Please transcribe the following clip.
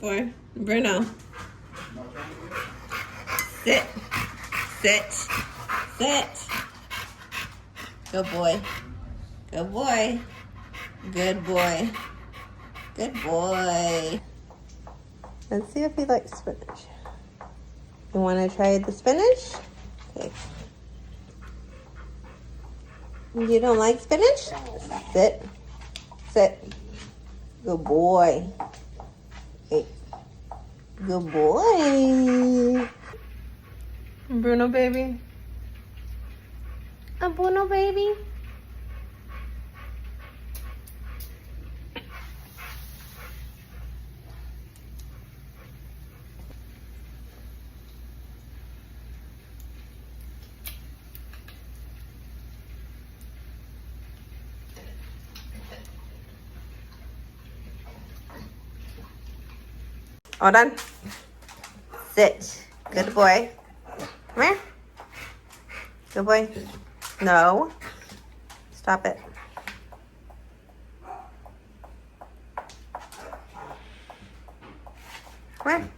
Boy, Bruno. Sit. Sit. Sit. Good boy. Good boy. Good boy. Good boy. Let's see if he likes spinach. You want to try the spinach? Okay. You don't like spinach? Sit. Sit. Good boy. Hey. Good boy. Bruno baby. A Bruno baby. All done? Sit. Good boy. Come here. Good boy. No. Stop it. Come here.